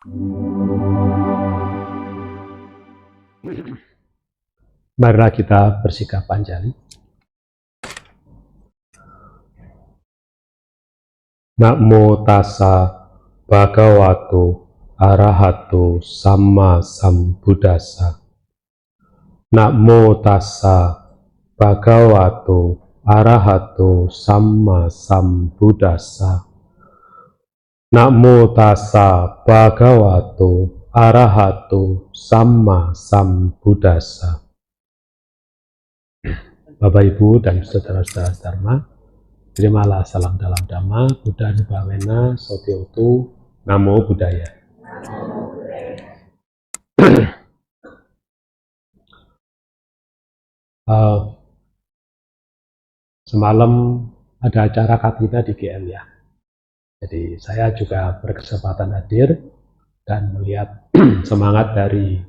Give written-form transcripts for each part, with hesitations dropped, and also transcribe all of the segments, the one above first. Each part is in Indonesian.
Marilah kita bersikap panjali. Namo tassa bhagavato arahato samma sambuddhassa. Namo tassa bhagavato arahato samma sambuddhassa. Namo tassa bhagavato arahato samma sambuddhassa. Bapak Ibu dan saudara-saudara Dharma, terimalah salam dalam Dhamma, Buddha Nibawena, Sotiotu, Namo Buddhaya. Semalam ada acara Katina di GL ya. Jadi saya juga berkesempatan hadir dan melihat semangat dari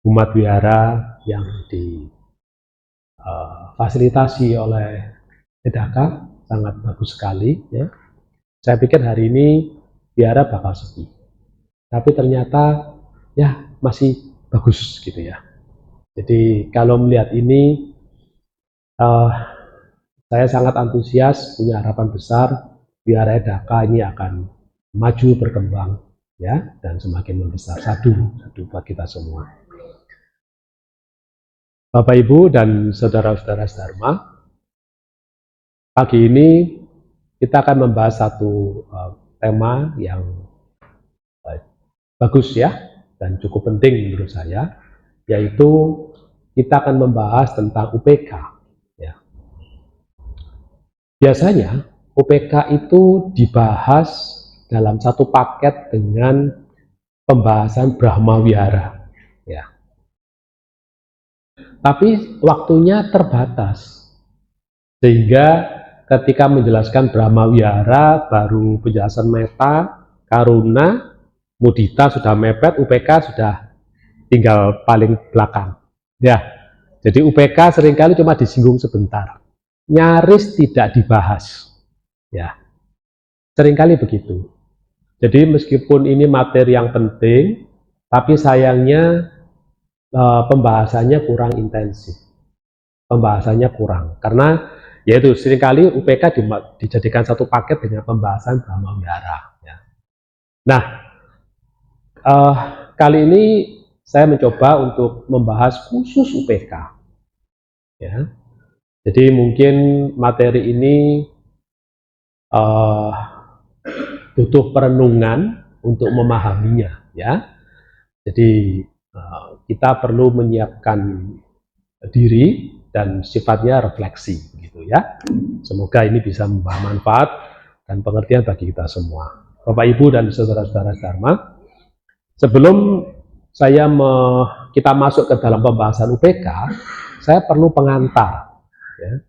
umat wihara yang difasilitasi oleh Edaka, sangat bagus sekali ya. Saya pikir hari ini wihara bakal sepi, tapi ternyata ya masih bagus gitu ya. Jadi kalau melihat ini saya sangat antusias, punya harapan besar wihara Edaka ini akan maju berkembang ya dan semakin membesar. Sadu buat kita semua. Bapak Ibu dan saudara-saudara Dharma, pagi ini kita akan membahas satu tema yang bagus ya dan cukup penting menurut saya, yaitu kita akan membahas tentang UPK ya. Biasanya UPK itu dibahas dalam satu paket dengan pembahasan Brahma Wihara ya. Tapi waktunya terbatas, sehingga ketika menjelaskan Brahma Wihara baru penjelasan Metta, Karuna, Mudita sudah mepet, UPK sudah tinggal paling belakang ya. Jadi UPK seringkali cuma disinggung sebentar, nyaris tidak dibahas ya, seringkali begitu. Jadi meskipun ini materi yang penting, tapi sayangnya pembahasannya kurang intensif, pembahasannya kurang, karena yaitu seringkali UPK dijadikan satu paket dengan pembahasan Brahma Wihara ya. Nah, kali ini saya mencoba untuk membahas khusus UPK ya. Jadi mungkin materi ini butuh perenungan untuk memahaminya ya. Jadi kita perlu menyiapkan diri dan sifatnya refleksi gitu ya. Semoga ini bisa membawa manfaat dan pengertian bagi kita semua. Bapak Ibu dan saudara-saudara Dharma, sebelum kita masuk ke dalam pembahasan UPK, saya perlu pengantar ya.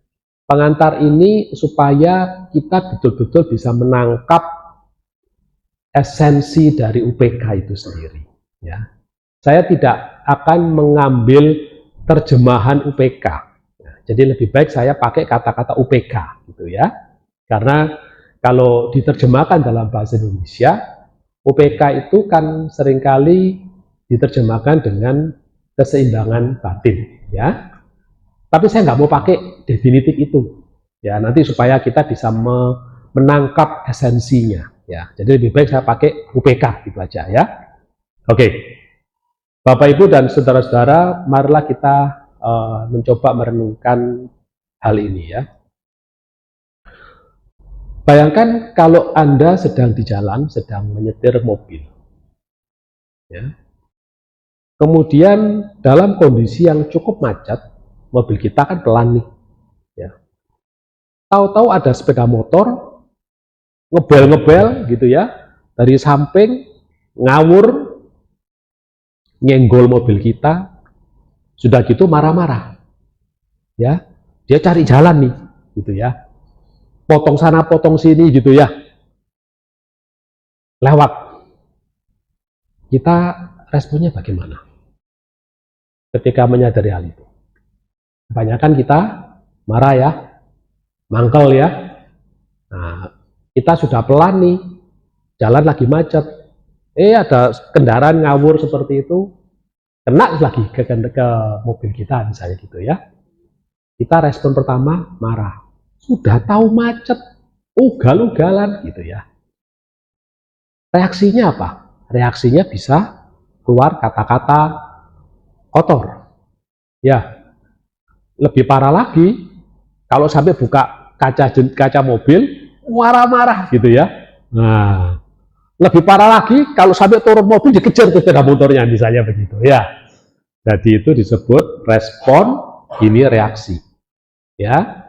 Pengantar ini supaya kita betul-betul bisa menangkap esensi dari UPK itu sendiri ya. Saya tidak akan mengambil terjemahan UPK. Jadi lebih baik saya pakai kata-kata UPK gitu ya. Karena kalau diterjemahkan dalam bahasa Indonesia, UPK itu kan seringkali diterjemahkan dengan keseimbangan batin ya. Tapi saya nggak mau pakai definitif itu ya, nanti supaya kita bisa menangkap esensinya ya. Jadi lebih baik saya pakai UPK gitu aja ya. Oke. Bapak Ibu dan saudara-saudara, marilah kita mencoba merenungkan hal ini ya. Bayangkan kalau Anda sedang di jalan, sedang menyetir mobil ya. Kemudian dalam kondisi yang cukup macet, mobil kita kan pelan nih ya. Tahu-tahu ada sepeda motor ngebel-ngebel gitu ya, dari samping ngawur, nyenggol mobil kita, sudah gitu marah-marah ya. Dia cari jalan nih gitu ya, potong sana potong sini gitu ya, lewat. Kita responnya bagaimana ketika menyadari hal itu? Kebanyakan kita marah ya, mangkel ya. Nah, kita sudah pelan nih, jalan lagi macet Ada kendaraan ngawur seperti itu, kena lagi ke mobil kita misalnya gitu ya. Kita respon pertama marah. Sudah tahu macet, ugal-ugalan gitu ya. Reaksinya apa? Reaksinya bisa keluar kata-kata kotor. Ya, lebih parah lagi kalau sampai buka kaca mobil, marah-marah gitu ya. Nah, lebih parah lagi kalau sampai turun mobil dikejar tuh sepeda motornya misalnya begitu ya. Jadi itu disebut respon, ini reaksi. Ya.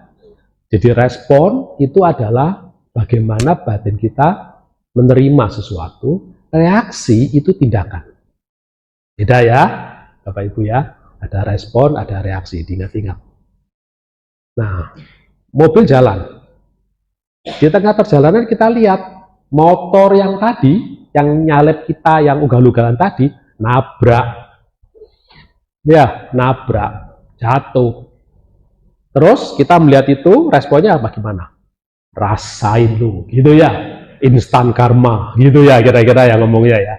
Jadi respon itu adalah bagaimana batin kita menerima sesuatu, reaksi itu tindakan. Beda ya, Bapak Ibu ya. Ada respon, ada reaksi, diingat-ingat. Nah, mobil jalan. Di tengah perjalanan kita lihat motor yang tadi, yang nyalip kita, yang ugal-ugalan tadi, nabrak. Ya, nabrak, jatuh. Terus kita melihat itu, responnya bagaimana? Rasain lu, gitu ya. Instan karma, gitu ya kira-kira yang ngomongnya ya.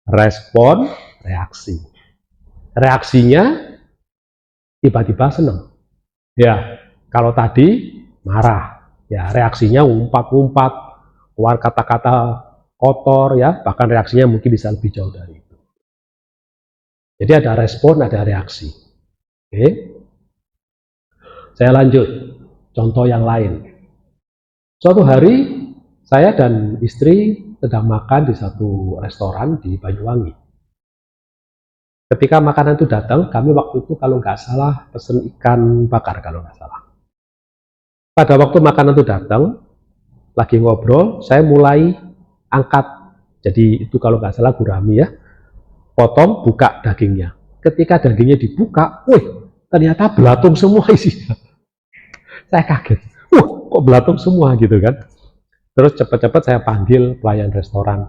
Respon, reaksi. Reaksinya tiba-tiba senang. Ya, kalau tadi marah, ya reaksinya ngumpat-ngumpat, keluar kata-kata kotor ya, bahkan reaksinya mungkin bisa lebih jauh dari itu. Jadi ada respon, ada reaksi. Oke. Saya lanjut, contoh yang lain. Suatu hari, saya dan istri sedang makan di satu restoran di Banyuwangi. Ketika makanan itu datang, kami waktu itu kalau nggak salah pesen ikan bakar kalau nggak salah. Pada waktu makanan itu datang, lagi ngobrol, saya mulai angkat. Jadi itu kalau nggak salah gurami ya, potong, buka dagingnya. Ketika dagingnya dibuka, ternyata belatung semua isinya. Saya kaget. Kok belatung semua gitu kan. Terus cepat-cepat saya panggil pelayan restoran.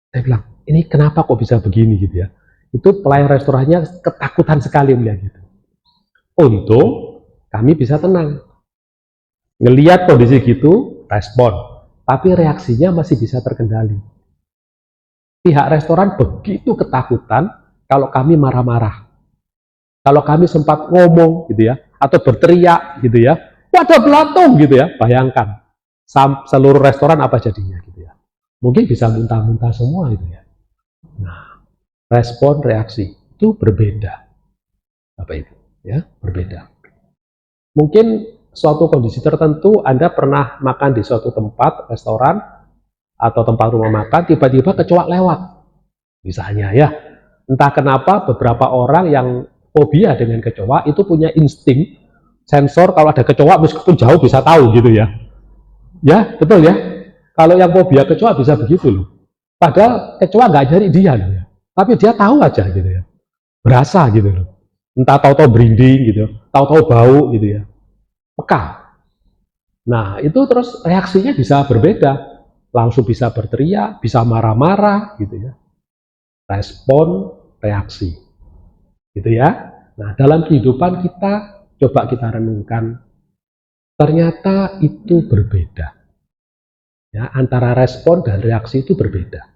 Saya bilang, ini kenapa kok bisa begini gitu ya. Itu pelayan restorannya ketakutan sekali melihat gitu. Untung kami bisa tenang. Ngelihat kondisi gitu, respon. Tapi reaksinya masih bisa terkendali. Pihak restoran begitu ketakutan kalau kami marah-marah. Kalau kami sempat ngomong gitu ya, atau berteriak gitu ya, ada belatung gitu ya, bayangkan seluruh restoran apa jadinya gitu ya. Mungkin bisa muntah-muntah semua gitu ya. Nah, respon reaksi itu berbeda. Apa itu? Ya, berbeda. Mungkin suatu kondisi tertentu Anda pernah makan di suatu tempat, restoran, atau tempat rumah makan, tiba-tiba kecoak lewat. Misalnya ya, entah kenapa beberapa orang yang fobia dengan kecoak itu punya insting, sensor kalau ada kecoak meskipun jauh bisa tahu gitu ya. Ya, betul ya. Kalau yang fobia kecoak bisa begitu loh. Padahal kecoak nggak nyari dia loh ya. Tapi dia tahu aja gitu ya. Berasa gitu loh. Entah tahu-tahu berinding gitu, tahu-tahu bau gitu ya. Peka. Nah, itu terus reaksinya bisa berbeda. Langsung bisa berteriak, bisa marah-marah gitu ya. Respon, reaksi. Gitu ya. Nah, dalam kehidupan kita coba kita renungkan, ternyata itu berbeda. Ya, antara respon dan reaksi itu berbeda.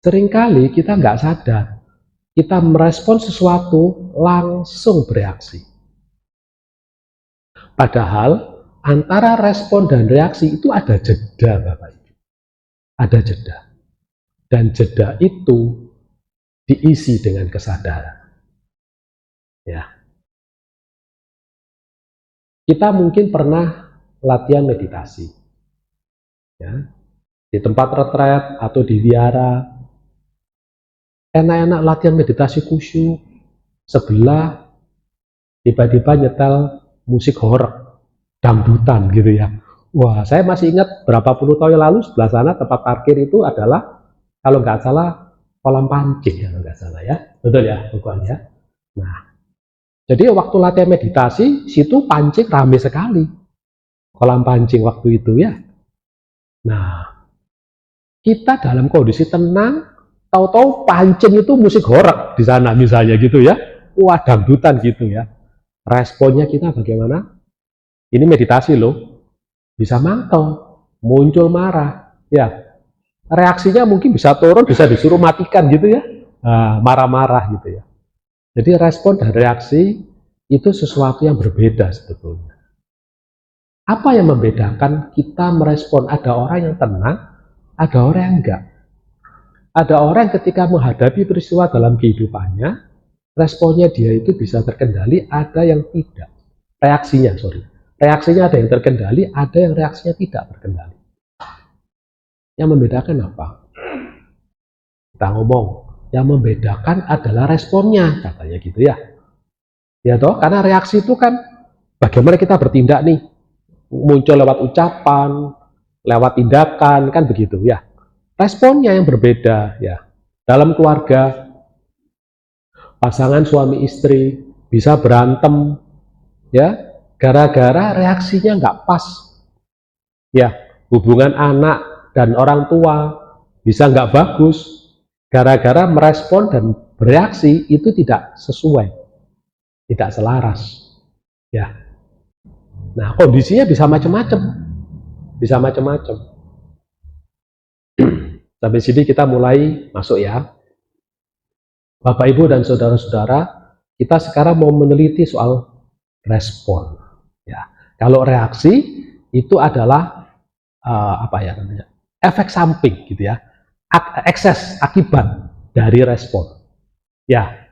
Seringkali kita nggak sadar, kita merespon sesuatu langsung bereaksi. Padahal antara respon dan reaksi itu ada jeda, Bapak Ibu. Ada jeda. Dan jeda itu diisi dengan kesadaran. Ya. Kita mungkin pernah latihan meditasi. Ya. Di tempat retret atau di wihara, enak-enak latihan meditasi khusyuk, sebelah tiba-tiba nyetel musik horor, dangdutan gitu ya. Wah, saya masih ingat berapa puluh tahun yang lalu sebelah sana tempat parkir itu adalah kalau nggak salah kolam pancing kalau nggak salah ya, betul ya, bukan ya. Nah, jadi waktu latihan meditasi situ pancing rame sekali, kolam pancing waktu itu ya. Nah, kita dalam kondisi tenang, tahu-tahu pancing itu musik horor di sana misalnya gitu ya. Wah, dangdutan gitu ya. Responnya kita bagaimana? Ini meditasi loh. Bisa mantau, muncul marah. Ya, reaksinya mungkin bisa turun, bisa disuruh matikan gitu ya, marah-marah gitu ya. Jadi respon dan reaksi itu sesuatu yang berbeda sebetulnya. Apa yang membedakan kita merespon? Ada orang yang tenang, ada orang yang enggak. Ada orang ketika menghadapi peristiwa dalam kehidupannya, responnya dia itu bisa terkendali, ada yang tidak. Reaksinya ada yang terkendali, ada yang reaksinya tidak terkendali. Yang membedakan apa? Kita ngomong, yang membedakan adalah responnya, katanya gitu ya. Ya toh, karena reaksi itu kan bagaimana kita bertindak nih, muncul lewat ucapan, lewat tindakan, kan begitu ya. Responnya yang berbeda ya. Dalam keluarga, pasangan suami istri bisa berantem ya, gara-gara reaksinya nggak pas. Ya, hubungan anak dan orang tua bisa nggak bagus gara-gara merespon dan bereaksi itu tidak sesuai, tidak selaras. Ya. Nah, kondisinya bisa macam-macam. Bisa macam-macam. Sampai sini kita mulai masuk ya. Bapak, Ibu, dan saudara-saudara, kita sekarang mau meneliti soal respon. Ya, kalau reaksi itu adalah apa ya namanya? Efek samping gitu ya. Ekses akibat dari respon. Ya,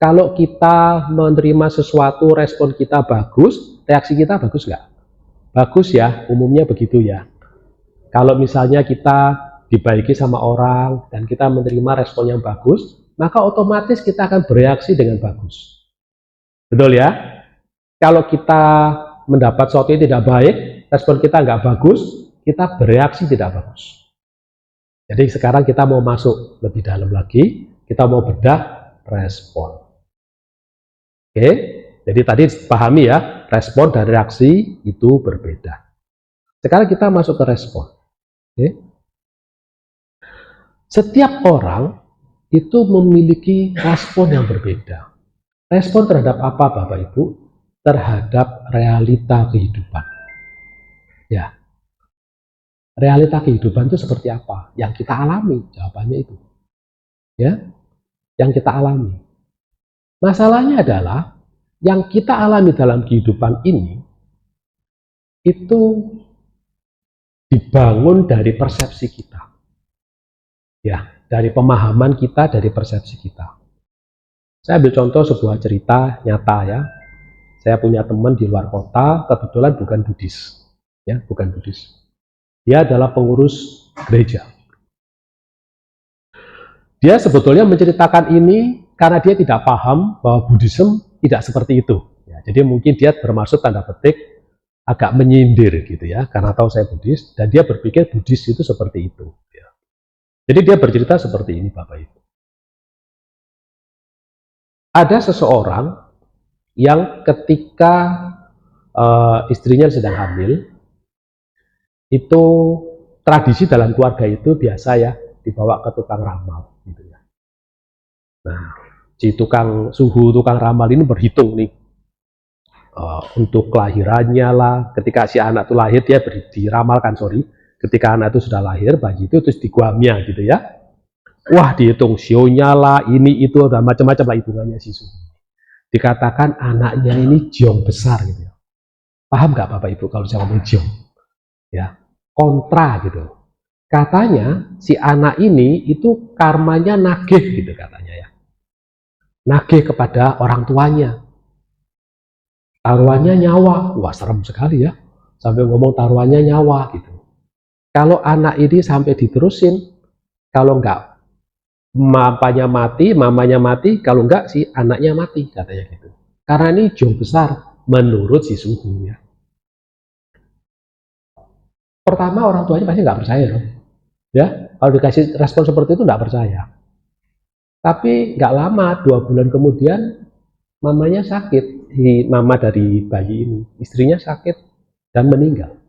kalau kita menerima sesuatu, respon kita bagus, reaksi kita bagus nggak? Bagus ya, umumnya begitu ya. Kalau misalnya kita dibaiki sama orang dan kita menerima respon yang bagus, maka otomatis kita akan bereaksi dengan bagus. Betul ya? Kalau kita mendapat sesuatu yang tidak baik, respon kita nggak bagus, kita bereaksi tidak bagus. Jadi sekarang kita mau masuk lebih dalam lagi, kita mau bedah respon. Oke, jadi tadi pahami ya, respon dan reaksi itu berbeda. Sekarang kita masuk ke respon. Oke. Setiap orang itu memiliki respon yang berbeda. Respon terhadap apa, Bapak Ibu? Terhadap realita kehidupan. Ya, realita kehidupan itu seperti apa? Yang kita alami, jawabannya itu. Ya, yang kita alami. Masalahnya adalah yang kita alami dalam kehidupan ini itu dibangun dari persepsi kita. Ya, dari pemahaman kita, dari persepsi kita. Saya ambil contoh sebuah cerita nyata ya. Saya punya teman di luar kota, kebetulan bukan Buddhis. Ya, bukan Buddhis. Dia adalah pengurus gereja. Dia sebetulnya menceritakan ini karena dia tidak paham bahwa Buddhism tidak seperti itu. Ya, jadi mungkin dia bermaksud tanda petik agak menyindir gitu ya, karena tahu saya Buddhis dan dia berpikir Buddhis itu seperti itu. Ya. Jadi dia bercerita seperti ini, Bapak Ibu. Ada seseorang yang ketika istrinya sedang hamil, itu tradisi dalam keluarga itu biasa ya, dibawa ke tukang ramal gitu ya. Nah, si tukang suhu, tukang ramal ini berhitung nih untuk kelahirannya lah. Ketika si anak itu lahir, dia diramalkan, ketika anak itu sudah lahir, bayi itu terus diguamnya gitu ya. Wah, dihitung sionya lah, ini itu dan macam-macam lah hitungannya si suhu. Dikatakan anaknya ini jiong besar gitu ya. Paham nggak Bapak Ibu kalau saya ngomong jiong? Ya, kontra gitu. Katanya si anak ini itu karmanya nagih gitu katanya ya. Nagih kepada orang tuanya. Taruhannya nyawa. Wah, serem sekali ya. Sampai ngomong taruhannya nyawa gitu. Kalau anak ini sampai diterusin, kalau enggak papanya mati, mamanya mati, kalau enggak si anaknya mati katanya gitu. Karena ini jiong besar menurut si suhu ya. Pertama orang tuanya pasti nggak percaya loh. Ya, kalau dikasih respon seperti itu nggak percaya. Tapi nggak lama, 2 bulan kemudian mamanya sakit, mama dari bayi ini, istrinya sakit dan meninggal.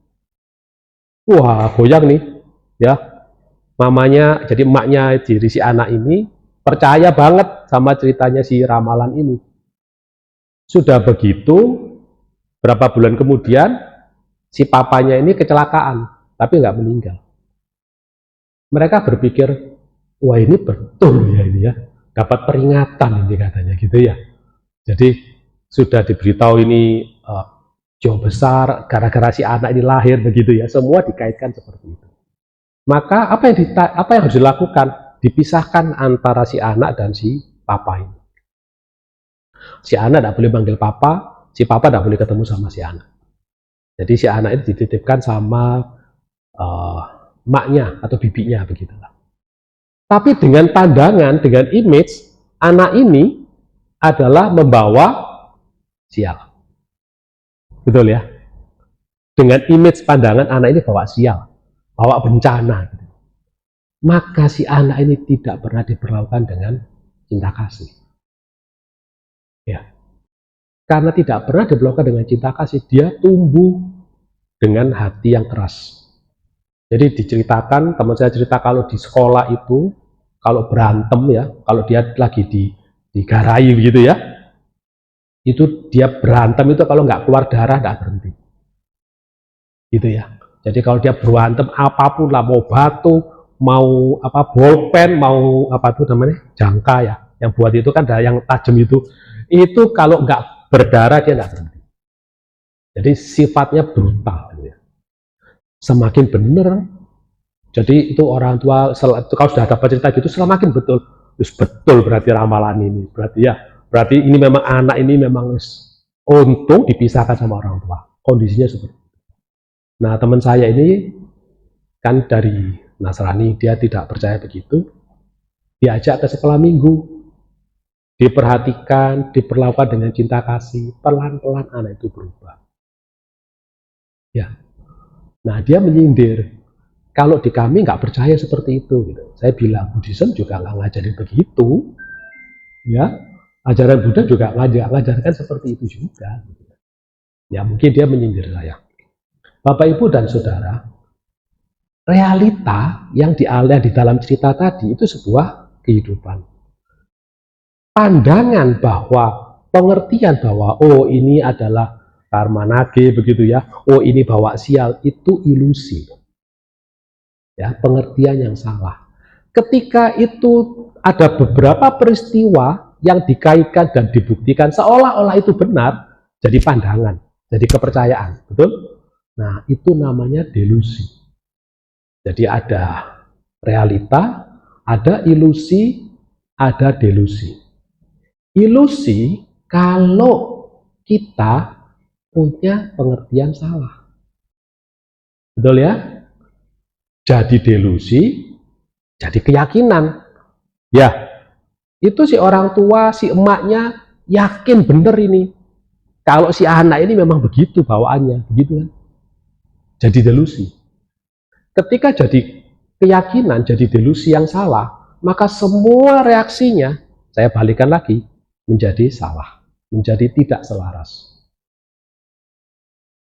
Wah, goyang nih, ya. Mamanya, jadi emaknya diri si anak ini percaya banget sama ceritanya si ramalan ini. Sudah begitu, berapa bulan kemudian si papanya ini kecelakaan, tapi nggak meninggal. Mereka berpikir, wah ini betul ya ini ya, dapat peringatan ini katanya gitu ya. Jadi sudah diberitahu ini jauh besar gara-gara si anak ini lahir begitu ya, semua dikaitkan seperti itu. Maka apa yang harus dilakukan? Dipisahkan antara si anak dan si papa ini. Si anak tidak boleh manggil papa, si papa tidak boleh ketemu sama si anak. Jadi si anak itu dititipkan sama maknya atau bibinya begitulah. Tapi dengan pandangan, dengan image, anak ini adalah membawa sial. Betul ya? Dengan image pandangan anak ini bawa sial, bawa bencana. Maka si anak ini tidak pernah diperlakukan dengan cinta kasih. Ya. Karena tidak pernah diperlakukan dengan cinta kasih, dia tumbuh dengan hati yang keras. Jadi diceritakan, teman saya cerita kalau di sekolah itu, kalau berantem ya, kalau dia lagi digarai gitu ya, itu dia berantem itu kalau nggak keluar darah nggak berhenti. Gitu ya. Jadi kalau dia berantem apapun lah, mau batu, mau apa bolpen, mau apa itu namanya jangka ya, yang buat itu kan ada yang tajam itu kalau nggak berdarah dia nggak berhenti. Jadi sifatnya brutal. Gitu ya. Semakin benar, jadi itu orang tua kalau sudah dapat cerita gitu semakin betul, terus betul berarti ramalan ini, berarti ini memang anak ini memang untung dipisahkan sama orang tua, kondisinya seperti itu. Nah teman saya ini kan dari Nasrani, dia tidak percaya begitu, diajak ke sekolah minggu, diperhatikan, diperlakukan dengan cinta kasih, pelan-pelan anak itu berubah. Ya, nah dia menyindir, kalau di kami nggak percaya seperti itu. Gitu. Saya bilang, Buddhism juga nggak ngajarin begitu. Ya, ajaran Buddha juga ngajarkan seperti itu juga. Gitu. Ya, mungkin dia menyindir saya. Bapak, Ibu, dan Saudara, realita yang di dalam cerita tadi itu sebuah kehidupan. Pandangan bahwa, pengertian bahwa, oh ini adalah karma nage, begitu ya, oh ini bawa sial, itu ilusi. Ya, pengertian yang salah. Ketika itu ada beberapa peristiwa yang dikaitkan dan dibuktikan seolah-olah itu benar, jadi pandangan, jadi kepercayaan, betul? Nah, itu namanya delusi. Jadi ada realita, ada ilusi, ada delusi. Ilusi kalau kita punya pengertian salah. Betul ya? Jadi delusi, jadi keyakinan. Ya, itu si orang tua, si emaknya yakin bener ini. Kalau si anak ini memang begitu bawaannya, begitu kan? Jadi delusi. Ketika jadi keyakinan, jadi delusi yang salah, maka semua reaksinya, saya balikan lagi, menjadi salah, menjadi tidak selaras.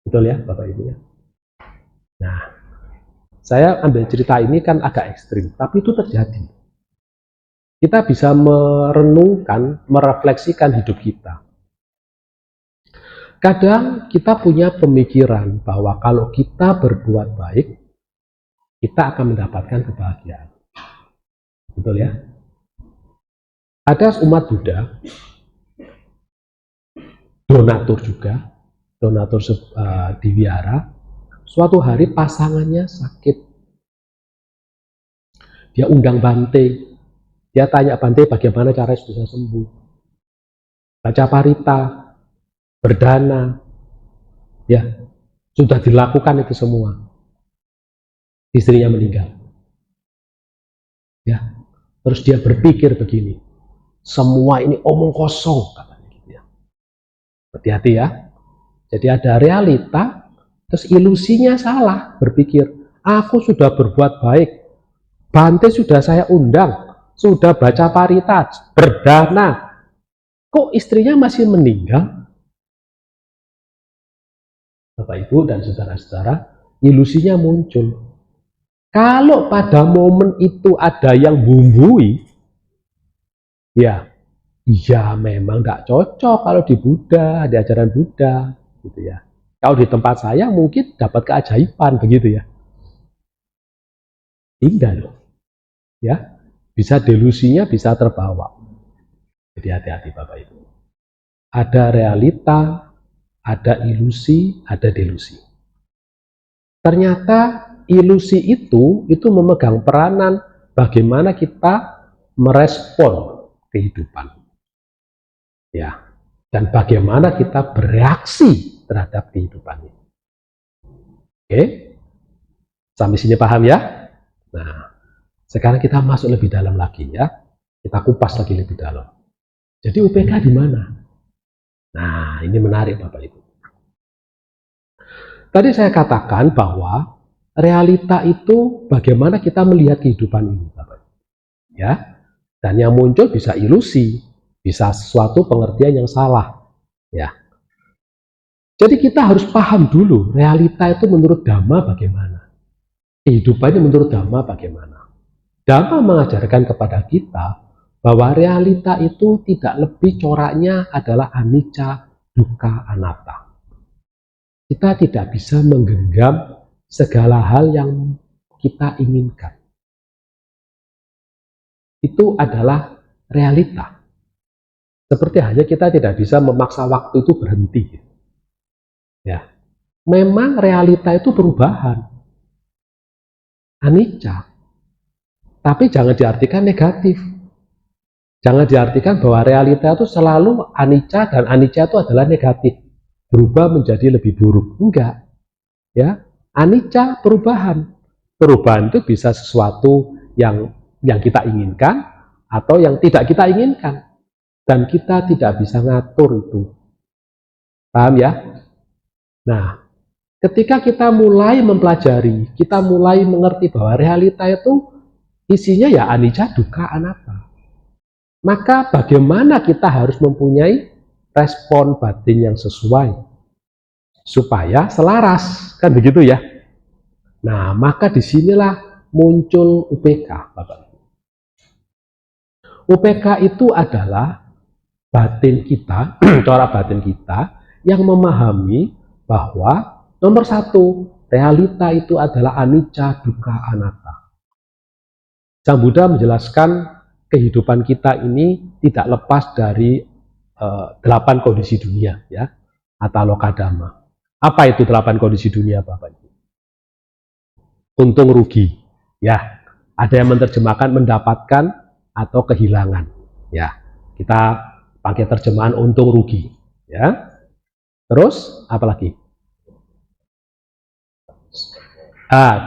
Betul ya, Bapak Ibu ya? Nah, saya ambil cerita ini kan agak ekstrim, tapi itu terjadi. Kita bisa merenungkan, merefleksikan hidup kita. Kadang kita punya pemikiran bahwa kalau kita berbuat baik, kita akan mendapatkan kebahagiaan. Betul ya? Ada umat Buddha, donatur juga, donatur di wihara, suatu hari pasangannya sakit. Dia undang Bante. Dia tanya Bante bagaimana cara bisa sembuh. Baca parita, berdana. Ya, sudah dilakukan itu semua. Istrinya meninggal. Ya, terus dia berpikir begini. Semua ini omong kosong katanya gitu ya. Hati-hati ya. Jadi ada realita, terus ilusinya salah, berpikir, aku sudah berbuat baik, Bante sudah saya undang, sudah baca parita, berdana, kok istrinya masih meninggal? Bapak Ibu dan saudara-saudara, ilusinya muncul. Kalau pada momen itu ada yang bumbui, ya memang tidak cocok kalau di Buddha, di ajaran Buddha, gitu ya. Kalau di tempat saya mungkin dapat keajaiban begitu ya. Tinggal loh. Ya, bisa delusinya bisa terbawa. Jadi hati-hati Bapak Ibu. Ada realita, ada ilusi, ada delusi. Ternyata ilusi itu memegang peranan bagaimana kita merespon kehidupan. Ya, dan bagaimana kita bereaksi terhadap kehidupan ini. Oke? Sampai sini paham ya? Nah, sekarang kita masuk lebih dalam lagi ya. Kita kupas lagi lebih dalam. Jadi UPK di mana? Nah, ini menarik Bapak Ibu. Tadi saya katakan bahwa realita itu bagaimana kita melihat kehidupan ini, Bapak. Ya. Dan yang muncul bisa ilusi, bisa sesuatu pengertian yang salah, ya. Jadi kita harus paham dulu realita itu menurut Dhamma bagaimana. Kehidupannya menurut Dhamma bagaimana. Dhamma mengajarkan kepada kita bahwa realita itu tidak lebih coraknya adalah anicca, dukkha, anatta. Kita tidak bisa menggenggam segala hal yang kita inginkan. Itu adalah realita. Seperti halnya kita tidak bisa memaksa waktu itu berhenti. Ya, memang realita itu perubahan, anicca. Tapi jangan diartikan negatif. Jangan diartikan bahwa realita itu selalu anicca dan anicca itu adalah negatif, berubah menjadi lebih buruk. Enggak. Ya, anicca perubahan. Perubahan itu bisa sesuatu yang kita inginkan atau yang tidak kita inginkan. Dan kita tidak bisa ngatur itu. Paham ya? Nah, ketika kita mulai mempelajari, kita mulai mengerti bahwa realita itu isinya ya anicca, dukkha, anatta. Maka bagaimana kita harus mempunyai respon batin yang sesuai supaya selaras, kan begitu ya? Nah, maka disinilah muncul UPK, Bapak. UPK itu adalah batin kita, cara batin kita yang memahami bahwa nomor satu, realita itu adalah anicca, dukkha, anatta. Sang Buddha menjelaskan kehidupan kita ini tidak lepas dari 8 kondisi dunia, ya, Ataloka Dhamma. Apa itu 8 kondisi dunia, Bapak Ibu? Untung rugi, ya. Ada yang menerjemahkan mendapatkan atau kehilangan, ya. Kita pakai terjemahan untung rugi, ya. Terus apa lagi?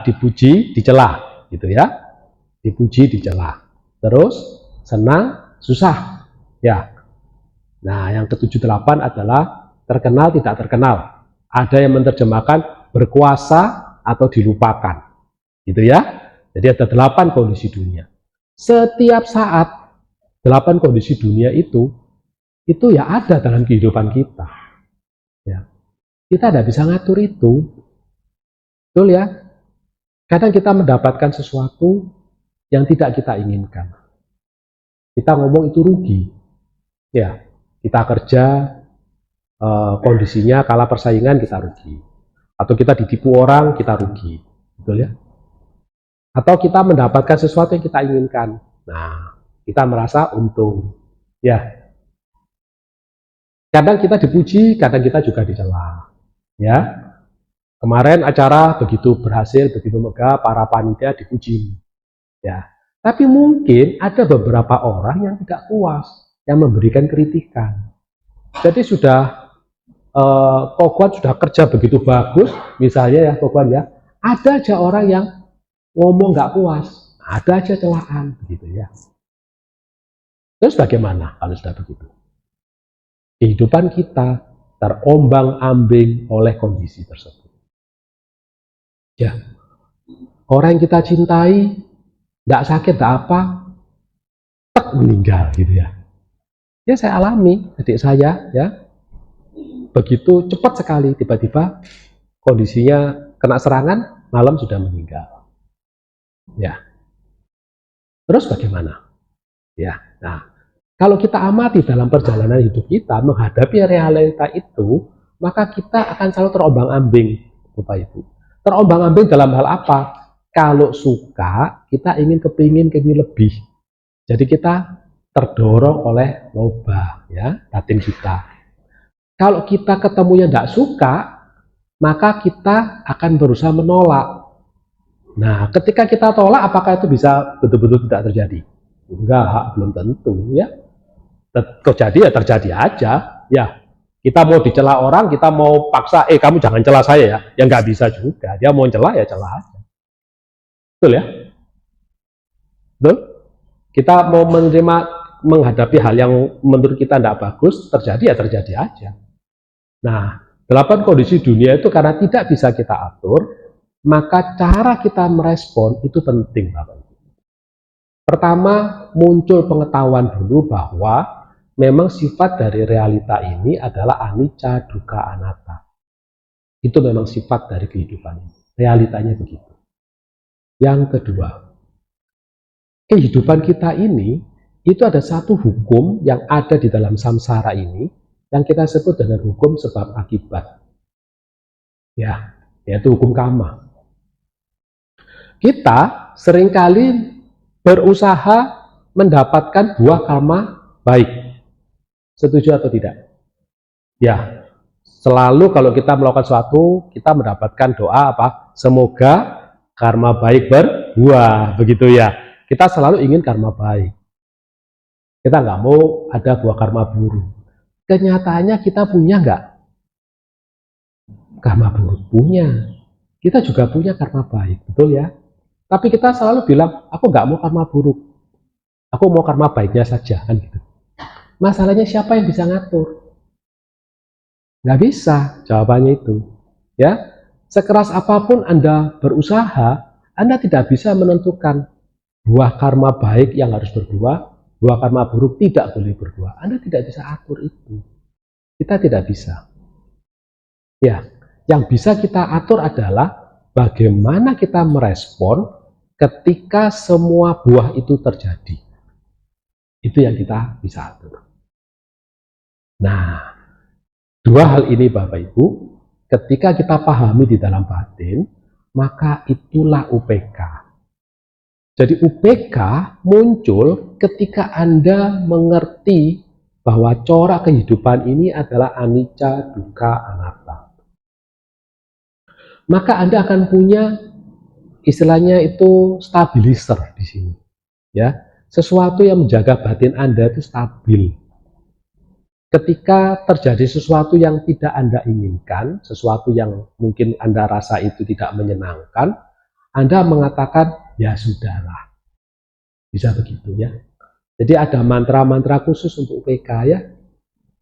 Dipuji, dicela, gitu ya. Dipuji, dicela. Terus senang, susah, ya. Nah, yang ke-78 adalah terkenal, tidak terkenal. Ada yang menerjemahkan berkuasa atau dilupakan, gitu ya. Jadi ada 8 kondisi dunia. Setiap saat 8 kondisi dunia itu ya ada dalam kehidupan kita. Ya. Kita tidak bisa ngatur itu, betul ya. Kadang kita mendapatkan sesuatu yang tidak kita inginkan. Kita ngomong itu rugi. Ya, kita kerja, kondisinya kalah persaingan, kita rugi. Atau kita ditipu orang, kita rugi. Betul ya? Atau kita mendapatkan sesuatu yang kita inginkan. Nah, kita merasa untung. Ya. Kadang kita dipuji, kadang kita juga dicela. Ya. Kemarin acara begitu berhasil, begitu megah, para panitia dipuji. Ya. Tapi mungkin ada beberapa orang yang tidak puas, yang memberikan kritikan. Jadi sudah Koguan sudah kerja begitu bagus, misalnya ya Koguan ya, ada aja orang yang ngomong nggak puas, ada aja celaan, begitu ya. Terus bagaimana kalau sudah begitu? Kehidupan kita terombang-ambing oleh kondisi tersebut. Ya, orang yang kita cintai, nggak sakit, nggak apa, tek meninggal gitu ya. Ya saya alami, adik saya ya, begitu cepat sekali, tiba-tiba kondisinya kena serangan, malam sudah meninggal. Ya, terus bagaimana? Ya, nah, kalau kita amati dalam perjalanan hidup kita menghadapi realita itu, maka kita akan selalu terombang-ambing, Bapak Ibu. Terombang-ambing dalam hal apa? Kalau suka, kita kepingin lebih. Jadi kita terdorong oleh loba, ya, batin kita. Kalau kita ketemunya tidak suka, maka kita akan berusaha menolak. Nah, ketika kita tolak, apakah itu bisa betul-betul tidak terjadi? Enggak, belum tentu, ya. Terjadi ya terjadi aja, ya. Kita mau dicela orang, kita mau paksa, kamu jangan cela saya ya. Ya nggak bisa juga. Dia mau cela ya cela aja. Betul ya? Betul? Kita mau menerima, menghadapi hal yang menurut kita tidak bagus, terjadi ya terjadi aja. Nah, 8 kondisi dunia itu karena tidak bisa kita atur, maka cara kita merespon itu penting, Bapak Ibu. Pertama, muncul pengetahuan dulu bahwa memang sifat dari realita ini adalah anicca, dukkha, anatta. Itu memang sifat dari kehidupan ini. Realitanya begitu. Yang kedua, kehidupan kita ini itu ada satu hukum yang ada di dalam samsara ini yang kita sebut dengan hukum sebab akibat. Ya, yaitu hukum karma. Kita seringkali berusaha mendapatkan buah karma baik. Setuju atau tidak? Ya, selalu kalau kita melakukan sesuatu, kita mendapatkan doa apa? Semoga karma baik berbuah, begitu ya. Kita selalu ingin karma baik. Kita nggak mau ada buah karma buruk. Kenyataannya kita punya nggak karma buruk? Punya. Kita juga punya karma baik, betul ya? Tapi kita selalu bilang, aku nggak mau karma buruk. Aku mau karma baiknya saja, kan gitu. Masalahnya siapa yang bisa ngatur? Nggak bisa, jawabannya itu. Ya, sekeras apapun Anda berusaha, Anda tidak bisa menentukan buah karma baik yang harus berbuah, buah karma buruk tidak boleh berbuah. Anda tidak bisa atur itu. Kita tidak bisa. Ya, yang bisa kita atur adalah bagaimana kita merespon ketika semua buah itu terjadi. Itu yang kita bisa atur. Nah, dua hal ini Bapak Ibu, ketika kita pahami di dalam batin, maka itulah UPK. Jadi UPK muncul ketika Anda mengerti bahwa corak kehidupan ini adalah anicca, dukkha, anatta. Maka Anda akan punya istilahnya itu stabilizer di sini. Ya, sesuatu yang menjaga batin Anda itu stabil. Ketika terjadi sesuatu yang tidak Anda inginkan, sesuatu yang mungkin Anda rasa itu tidak menyenangkan, Anda mengatakan, ya sudahlah. Bisa begitu ya. Jadi ada mantra-mantra khusus untuk UPK ya.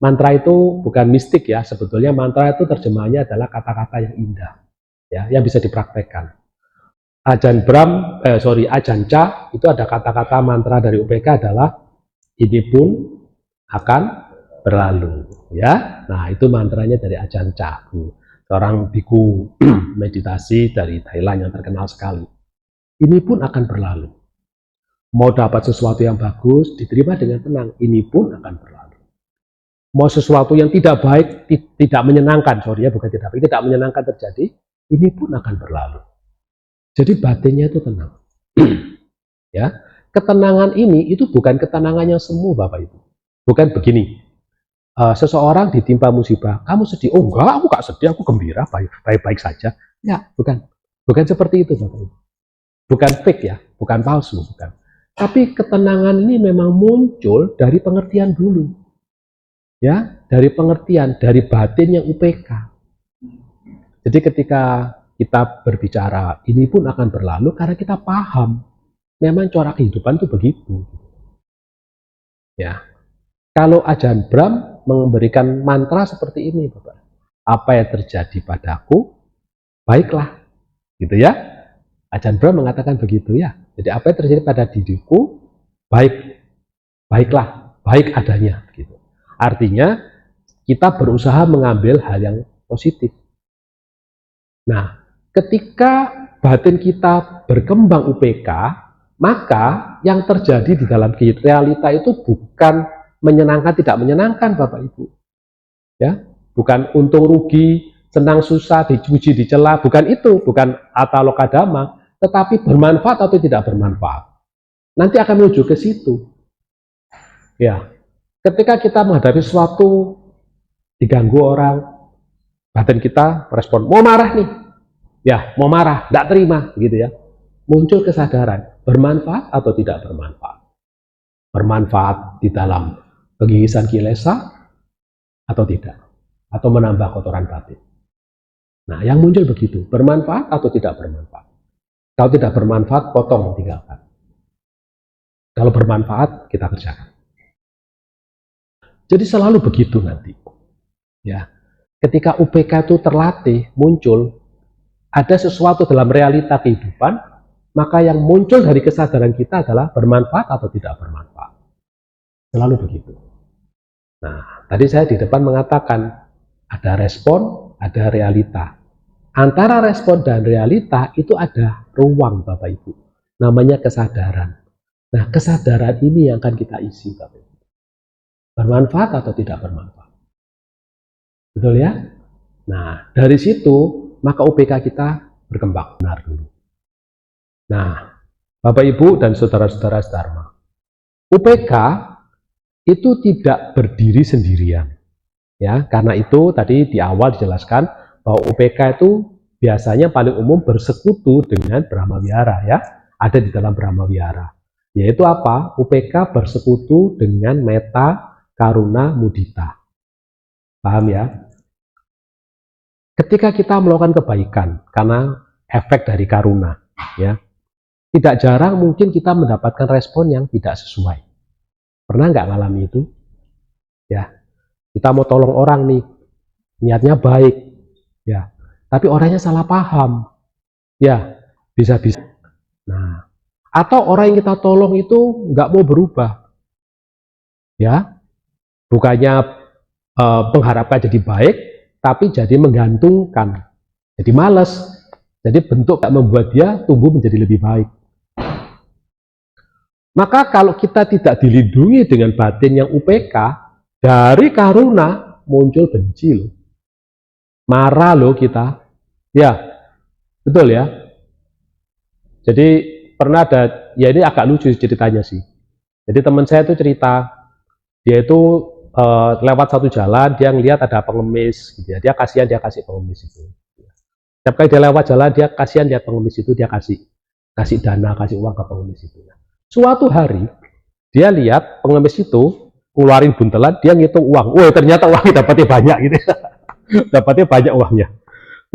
Mantra itu bukan mistik ya, sebetulnya mantra itu terjemahannya adalah kata-kata yang indah. Ya, yang bisa dipraktekkan. Ajahn Ca itu ada kata-kata mantra dari UPK adalah ini pun akan berlalu ya. Nah, itu mantranya dari Ajahn Ca, seorang biku meditasi dari Thailand yang terkenal sekali. Ini pun akan berlalu. Mau dapat sesuatu yang bagus, diterima dengan tenang. Ini pun akan berlalu. Mau sesuatu yang tidak baik, tidak menyenangkan, tidak menyenangkan terjadi, ini pun akan berlalu. Jadi batinnya itu tenang. Ya, ketenangan ini itu bukan ketenangan yang semu, Bapak Ibu. Bukan begini. Seseorang ditimpa musibah, kamu sedih? Oh enggak, aku gak sedih, aku gembira, baik-baik saja. Ya, bukan seperti itu, Bapak Ibu. Bukan fake ya, bukan palsu, bukan. Tapi ketenangan ini memang muncul dari pengertian dulu. Ya, dari pengertian, dari batin yang UPK. Jadi ketika kita berbicara, ini pun akan berlalu karena kita paham. Memang corak kehidupan itu begitu. Ya. Kalau Ajahn Brahm memberikan mantra seperti ini, Bapak. Apa yang terjadi padaku, baiklah. Gitu ya. Ajahn Brahm mengatakan begitu ya. Jadi apa yang terjadi pada diriku, baiklah, baik adanya. Gitu. Artinya, kita berusaha mengambil hal yang positif. Nah, ketika batin kita berkembang UPK, maka yang terjadi di dalam realita itu bukan menyenangkan, tidak menyenangkan, Bapak Ibu. Ya, bukan untung rugi, senang susah, dipuji dicela, bukan itu, bukan ataloka dhamma, tetapi bermanfaat atau tidak bermanfaat. Nanti akan menuju ke situ. Ya, ketika kita menghadapi sesuatu, diganggu orang, batin kita respon, mau marah nih. Ya, mau marah, tidak terima, gitu ya. Muncul kesadaran, bermanfaat atau tidak bermanfaat. Bermanfaat di dalam pengikisan kilesa atau tidak, atau menambah kotoran batin. Nah, yang muncul begitu, bermanfaat atau tidak bermanfaat. Kalau tidak bermanfaat, potong, tinggalkan. Kalau bermanfaat, kita kerjakan. Jadi selalu begitu nanti. Ya, ketika UPK itu terlatih, muncul, ada sesuatu dalam realita kehidupan, maka yang muncul dari kesadaran kita adalah bermanfaat atau tidak bermanfaat. Selalu begitu. Nah, tadi saya di depan mengatakan, ada respon, ada realita. Antara respon dan realita itu ada ruang, Bapak Ibu. Namanya kesadaran. Nah, kesadaran ini yang akan kita isi, Bapak Ibu. Bermanfaat atau tidak bermanfaat. Betul ya? Nah, dari situ, maka UPK kita berkembang. Benar dulu. Nah, Bapak Ibu dan saudara-saudara Dharma, UPK itu tidak berdiri sendirian. Ya, karena itu tadi di awal dijelaskan bahwa UPK itu biasanya paling umum bersekutu dengan Brahmawihara, ya. Ada di dalam Brahmawihara. Yaitu apa? UPK bersekutu dengan metta, karuna, mudita. Paham ya? Ketika kita melakukan kebaikan karena efek dari karuna, ya, tidak jarang mungkin kita mendapatkan respon yang tidak sesuai. Pernah nggak ngalami itu? Ya, kita mau tolong orang nih, niatnya baik, ya, tapi orangnya salah paham, ya, bisa-bisa. Nah, atau orang yang kita tolong itu nggak mau berubah, ya, bukannya mengharapkan jadi baik, tapi jadi menggantungkan, jadi malas, jadi bentuk gak membuat dia tumbuh menjadi lebih baik. Maka kalau kita tidak dilindungi dengan batin yang UPK, dari karuna muncul benci loh, marah loh kita, ya, betul ya. Jadi pernah ada, ya ini agak lucu ceritanya sih. Jadi teman saya itu cerita, dia itu lewat satu jalan, dia ngelihat ada pengemis, gitu ya. Dia kasihan, dia kasih pengemis itu. Setiap kali dia lewat jalan, dia kasihan lihat pengemis itu, dia kasih dana, kasih uang ke pengemis itu. Suatu hari, dia lihat pengemis itu keluarin buntelan, dia ngitung uang. Wah, ternyata uangnya dapatnya banyak gitu. Dapatnya banyak uangnya.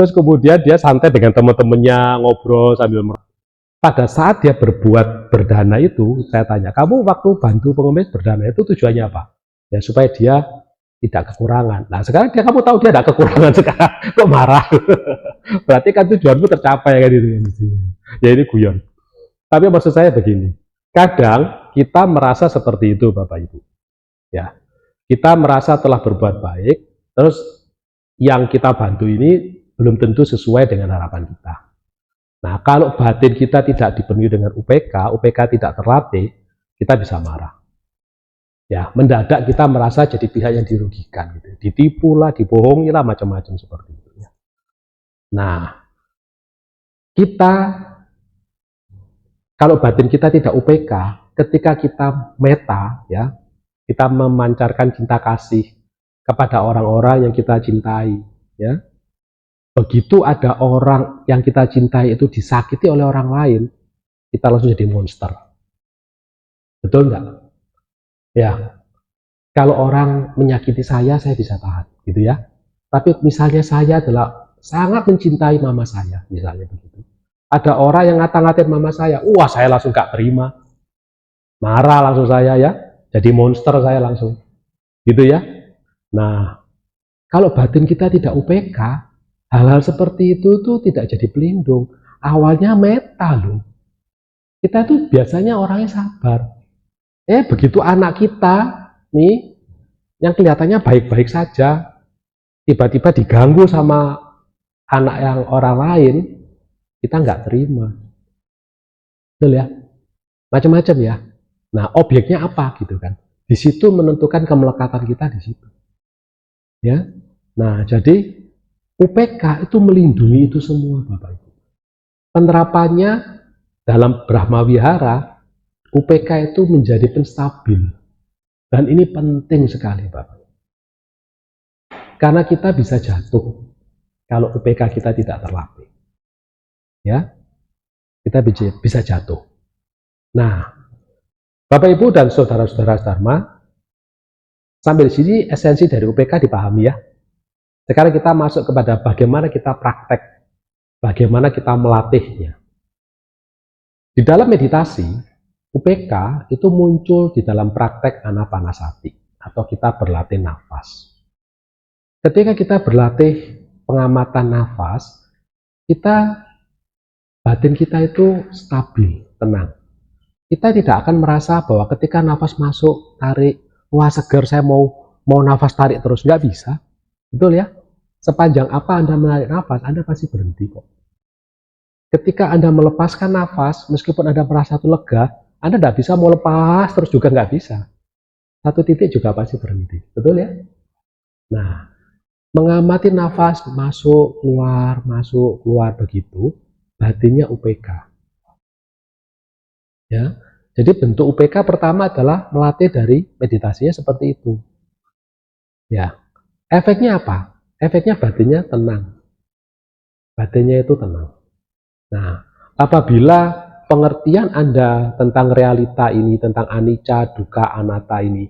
Terus kemudian dia santai dengan teman-temannya, ngobrol sambil merokok. Pada saat dia berbuat berdana itu, saya tanya, kamu waktu bantu pengemis berdana itu tujuannya apa? Ya supaya dia tidak kekurangan. Nah sekarang kamu tahu dia tidak kekurangan sekarang, kok marah? Berarti kan tujuanmu tercapai kan itu. Ya ini guyon. Tapi maksud saya begini, kadang kita merasa seperti itu Bapak Ibu. Ya, kita merasa telah berbuat baik, terus yang kita bantu ini belum tentu sesuai dengan harapan kita. Nah kalau batin kita tidak dipenuhi dengan UPK, UPK tidak terlatih, kita bisa marah. Ya, mendadak kita merasa jadi pihak yang dirugikan, gitu. Ditipu lah, dibohongi lah, macam-macam seperti itu. Ya. Nah, kita kalau batin kita tidak UPK, ketika kita metta, ya, kita memancarkan cinta kasih kepada orang-orang yang kita cintai, ya. Begitu ada orang yang kita cintai itu disakiti oleh orang lain, kita langsung jadi monster. Betul nggak? Ya. Kalau orang menyakiti saya bisa tahan, gitu ya. Tapi misalnya saya adalah sangat mencintai mama saya, misalnya begitu. Ada orang yang ngata-ngatain mama saya, wah saya langsung gak terima. Marah langsung saya ya, jadi monster saya langsung. Gitu ya. Nah, kalau batin kita tidak UPK, hal-hal seperti itu tuh tidak jadi pelindung. Awalnya metta loh. Kita tuh biasanya orangnya sabar. Begitu anak kita nih yang kelihatannya baik-baik saja tiba-tiba diganggu sama anak yang orang lain, kita nggak terima. Betul ya? Macam-macam ya. Nah, objeknya apa gitu kan? Di situ menentukan kemelekatan kita di situ. Ya. Nah, jadi UPK itu melindungi itu semua Bapak Ibu. Penerapannya dalam Brahma Wihara, UPK itu menjadi penstabil. Dan ini penting sekali, Bapak. Karena kita bisa jatuh kalau UPK kita tidak terlatih. Ya, kita bisa jatuh. Nah, Bapak Ibu dan saudara-saudara Dharma, sampai di sini esensi dari UPK dipahami ya. Sekarang kita masuk kepada bagaimana kita praktek, bagaimana kita melatihnya. Di dalam meditasi, UPK itu muncul di dalam praktek anapanasati atau kita berlatih nafas. Ketika kita berlatih pengamatan nafas, batin kita itu stabil, tenang. Kita tidak akan merasa bahwa ketika nafas masuk, tarik, wah segar saya mau nafas tarik terus, nggak bisa. Betul ya? Sepanjang apa Anda menarik nafas, Anda pasti berhenti kok. Ketika Anda melepaskan nafas, meskipun Anda merasa itu lega, Anda tidak bisa mau lepas terus juga nggak bisa. Satu titik juga pasti berhenti. Betul ya? Nah, mengamati nafas masuk, keluar begitu, batinnya UPK. Ya, jadi bentuk UPK pertama adalah melatih dari meditasinya seperti itu. Ya, efeknya apa? Efeknya batinnya tenang. Batinnya itu tenang. Nah, apabila pengertian Anda tentang realita ini, tentang anicca, dukkha, anatta ini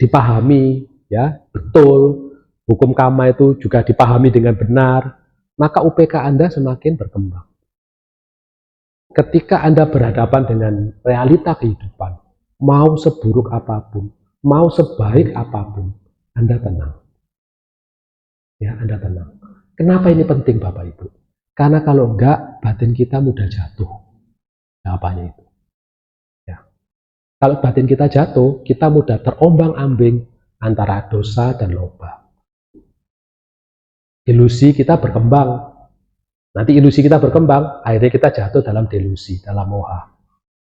dipahami, ya betul, hukum karma itu juga dipahami dengan benar, maka UPK Anda semakin berkembang. Ketika Anda berhadapan dengan realita kehidupan, mau seburuk apapun, mau sebaik apapun, Anda tenang. Ya, Anda tenang. Kenapa ini penting Bapak Ibu? Karena kalau enggak, batin kita mudah jatuh. Jawabannya itu. Ya. Kalau batin kita jatuh, kita mudah terombang-ambing antara dosa dan loba. Ilusi kita berkembang. Nanti ilusi kita berkembang, akhirnya kita jatuh dalam delusi, dalam moha.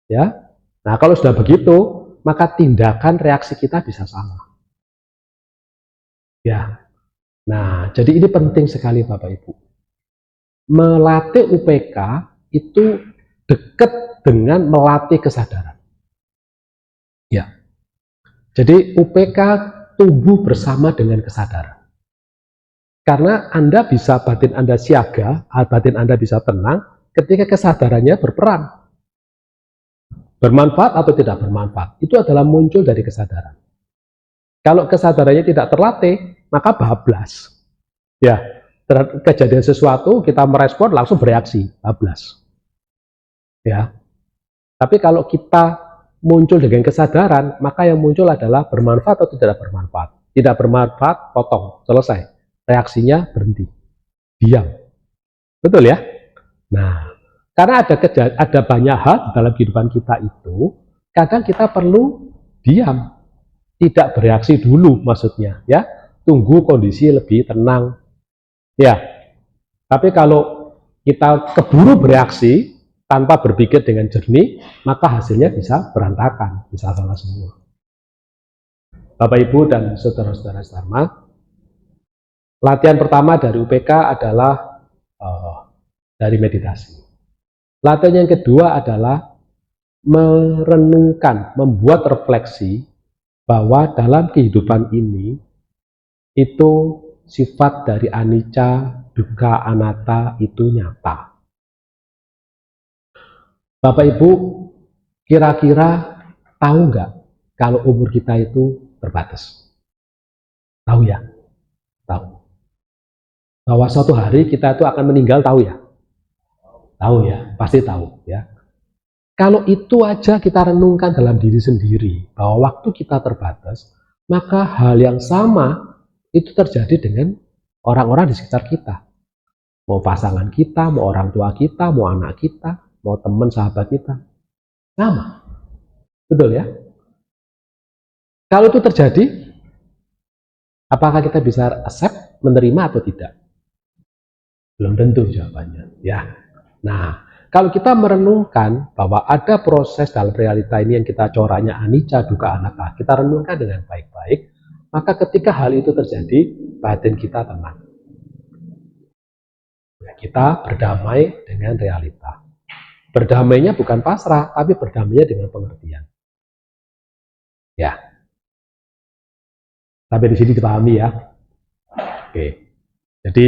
Ya. Nah, kalau sudah begitu, maka tindakan reaksi kita bisa sama. Ya. Nah, jadi ini penting sekali Bapak Ibu. Melatih UPK itu dekat dengan melatih kesadaran. Ya. Jadi UPK tumbuh bersama dengan kesadaran. Karena Anda bisa, batin Anda siaga, batin Anda bisa tenang ketika kesadarannya berperan. Bermanfaat atau tidak bermanfaat, itu adalah muncul dari kesadaran. Kalau kesadarannya tidak terlatih, maka bablas. Ya, kejadian sesuatu, kita merespon, langsung bereaksi, bablas. Ya. Tapi kalau kita muncul dengan kesadaran, maka yang muncul adalah bermanfaat atau tidak bermanfaat. Tidak bermanfaat, potong, selesai. Reaksinya berhenti, diam. Betul ya? Nah, karena ada banyak hal dalam kehidupan kita itu, kadang kita perlu diam, tidak bereaksi dulu maksudnya, ya. Tunggu kondisi lebih tenang. Ya. Tapi kalau kita keburu bereaksi tanpa berpikir dengan jernih, maka hasilnya bisa berantakan, bisa salah semua. Bapak Ibu dan saudara-saudara Dharma, latihan pertama dari UPK adalah dari meditasi. Latihan yang kedua adalah merenungkan, membuat refleksi bahwa dalam kehidupan ini itu sifat dari anicca, dukkha, anatta itu nyata. Bapak Ibu, kira-kira tahu nggak kalau umur kita itu terbatas? Tahu ya? Tahu. Bahwa suatu hari kita itu akan meninggal, tahu ya? Tahu ya, pasti tahu ya. Kalau itu aja kita renungkan dalam diri sendiri, bahwa waktu kita terbatas, maka hal yang sama itu terjadi dengan orang-orang di sekitar kita. Mau pasangan kita, mau orang tua kita, mau anak kita, mau teman sahabat kita. Sama. Betul ya? Kalau itu terjadi, apakah kita bisa accept, menerima atau tidak? Belum tentu jawabannya. Ya. Nah, kalau kita merenungkan bahwa ada proses dalam realita ini yang kita coraknya anicca, dukkha, anatta, kita renungkan dengan baik-baik, maka ketika hal itu terjadi, batin kita tenang. Ya, kita berdamai dengan realita. Berdamainya bukan pasrah, tapi berdamainya dengan pengertian. Ya, sampai di sini dipahami ya. Oke, jadi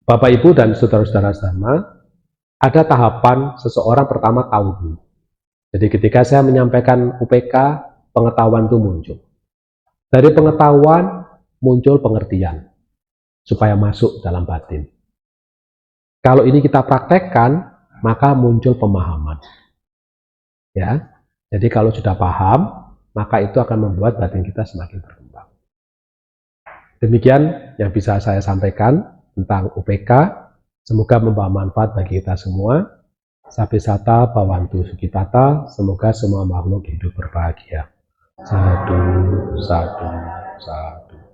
Bapak Ibu dan saudara-saudara sama, ada tahapan seseorang pertama tahu dulu. Jadi ketika saya menyampaikan UPK, pengetahuan itu muncul. Dari pengetahuan muncul pengertian, supaya masuk dalam batin. Kalau ini kita praktekkan, maka muncul pemahaman. Ya, jadi kalau sudah paham, maka itu akan membuat batin kita semakin berkembang. Demikian yang bisa saya sampaikan tentang UPK. Semoga membawa manfaat bagi kita semua. Sabisata Bhavantu Sukitata. Semoga semua makhluk hidup berbahagia. Sadu, sadu, sadu.